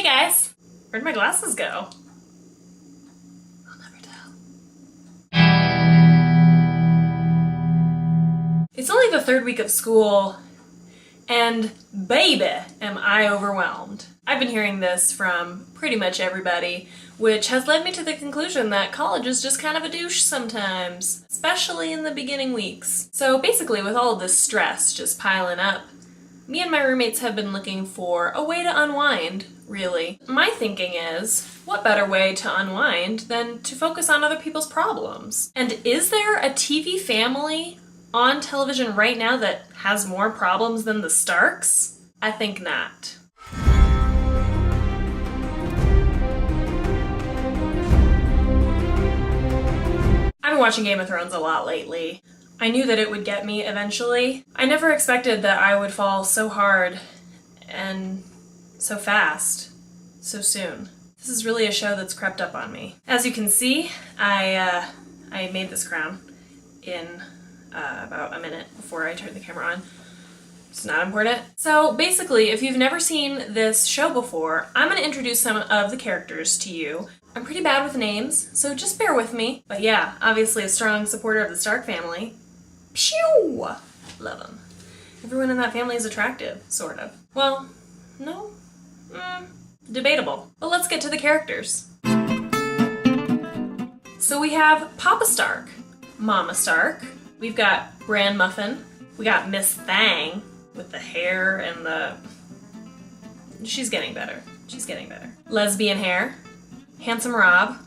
Hey guys! Where'd my glasses go? I'll never tell. It's only the third week of school, and baby, am I overwhelmed. I've been hearing this from pretty much everybody, which has led me to the conclusion that college is just kind of a douche sometimes, especially in the beginning weeks. So basically, with all of this stress just piling up, me and my roommates have been looking for a way to unwind, really. My thinking is, what better way to unwind than to focus on other people's problems? And is there a TV family on television right now that has more problems than the Starks? I think not. I've been watching Game of Thrones a lot lately. I knew that it would get me eventually. I never expected that I would fall so hard and so fast, so soon. This is really a show that's crept up on me. As you can see, I made this crown in about a minute before I turned the camera on. It's not important. So basically, if you've never seen this show before, I'm going to introduce some of the characters to you. I'm pretty bad with names, so just bear with me. But yeah, obviously a strong supporter of the Stark family. Pew! Love them. Everyone in that family is attractive, sort of. Well, no? Debatable. But let's get to the characters. So we have Papa Stark, Mama Stark, we've got Bran Muffin, we got Miss Thang with the hair and the... She's getting better. She's getting better. Lesbian hair, Handsome Rob,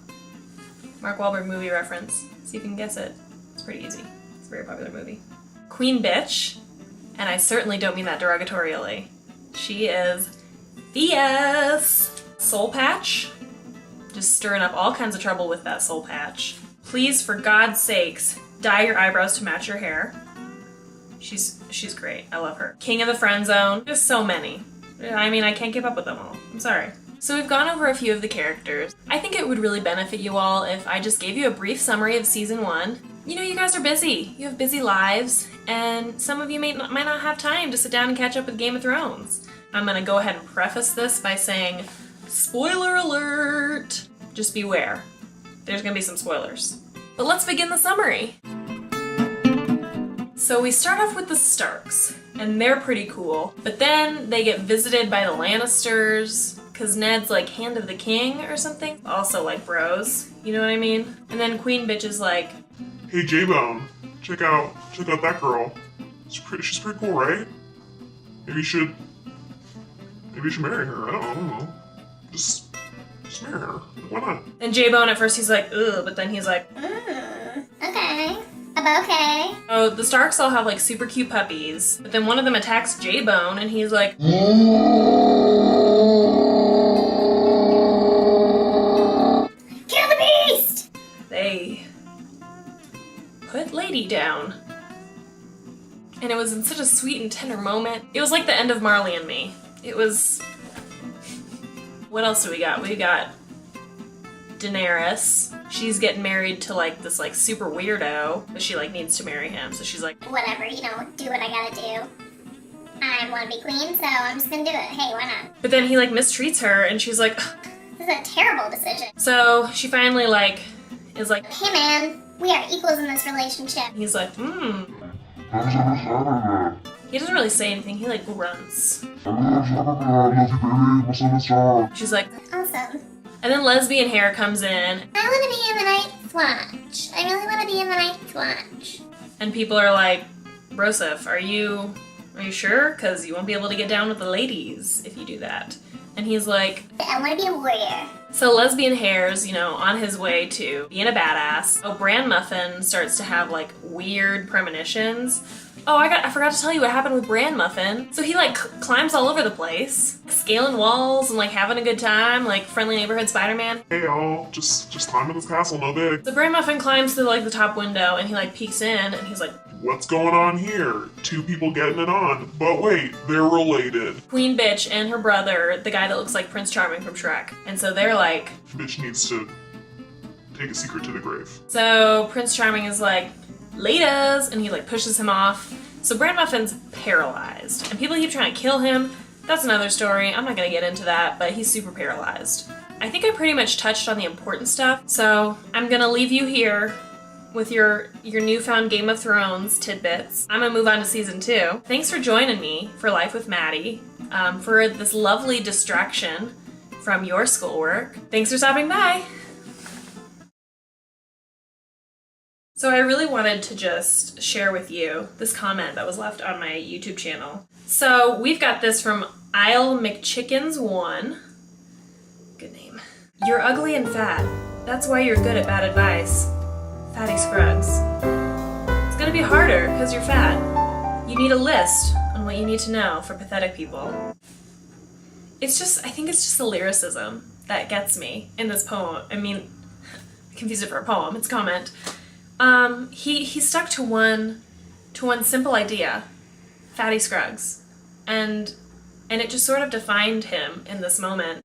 Mark Wahlberg movie reference. See if you can guess it. It's pretty easy. It's a very popular movie. Queen Bitch, and I certainly don't mean that derogatorily. She is fierce. Soul Patch, just stirring up all kinds of trouble with that soul patch. Please, for God's sakes, dye your eyebrows to match your hair. She's great. I love her. King of the Friend Zone. There's so many. I mean, I can't keep up with them all. I'm sorry. So we've gone over a few of the characters. I think it would really benefit you all if I just gave you a brief summary of season 1. You know, you guys are busy. You have busy lives, and some of you might not have time to sit down and catch up with Game of Thrones. I'm gonna go ahead and preface this by saying, spoiler alert! Just beware. There's gonna be some spoilers. But let's begin the summary. So we start off with the Starks, and they're pretty cool, but then they get visited by the Lannisters, cause Ned's like hand of the king or something. Also like bros, you know what I mean? And then Queen Bitch is like, hey J-Bone, check out that girl. She's pretty cool, right? Maybe you should marry her. I don't know. Just marry her. Why not? And J-Bone at first he's like, ugh, but then he's like, okay. I'm okay. Oh, the Starks all have like super cute puppies, but then one of them attacks J-Bone and he's like, kill the beast! They put Lady down. And it was in such a sweet and tender moment. It was like the end of Marley and Me. It was... What else do we got? We got Daenerys. She's getting married to like this like super weirdo, but she like needs to marry him. So she's like, whatever, you know, do what I gotta do. I want to be queen, so I'm just gonna do it. Hey, why not? but then he like mistreats her and she's like, ugh. This is a terrible decision. So she finally like is like, Hey man, we are equals in this relationship. he's like, He doesn't really say anything, he like grunts. She's like, Awesome. and then lesbian hair comes in I want to be in the Night's Watch. I really want to be in the Night's Watch. and people are like, Broseph, are you sure? Cause you won't be able to get down with the ladies if you do that. And he's like, I want to be a warrior. so lesbian hair's, you know, on his way to being a badass. Oh, Bran Muffin starts to have like weird premonitions. Oh, I forgot to tell you what happened with Bran Muffin. So he like climbs all over the place, scaling walls and like having a good time, like friendly neighborhood Spider-Man. Hey y'all, just climb in this castle, no big. So Bran Muffin climbs to like the top window and he like peeks in and he's like, What's going on here? Two people getting it on. But wait, they're related. Queen Bitch and her brother, the guy that looks like Prince Charming from Shrek. And so they're like, Bitch needs to take a secret to the grave. so Prince Charming is like, Laters, and he like pushes him off. So Bran Muffin's paralyzed, and people keep trying to kill him, That's another story. I'm not gonna get into that, but he's super paralyzed. I think I pretty much touched on the important stuff, so I'm gonna leave you here with your newfound Game of Thrones tidbits. I'm gonna move on to season 2. Thanks for joining me for Life with Maddie, for this lovely distraction from your schoolwork. Thanks for stopping by. So I really wanted to just share with you this comment that was left on my YouTube channel. So we've got this from Isle McChickens1. Good name. You're ugly and fat. That's why you're good at bad advice. Fatty Scruggs. It's gonna be harder because you're fat. You need a list on what you need to know for pathetic people. I think it's just the lyricism that gets me in this poem. I mean, I confused it for a poem, it's a comment. He stuck to one simple idea, Fatty Scruggs, and it just sort of defined him in this moment.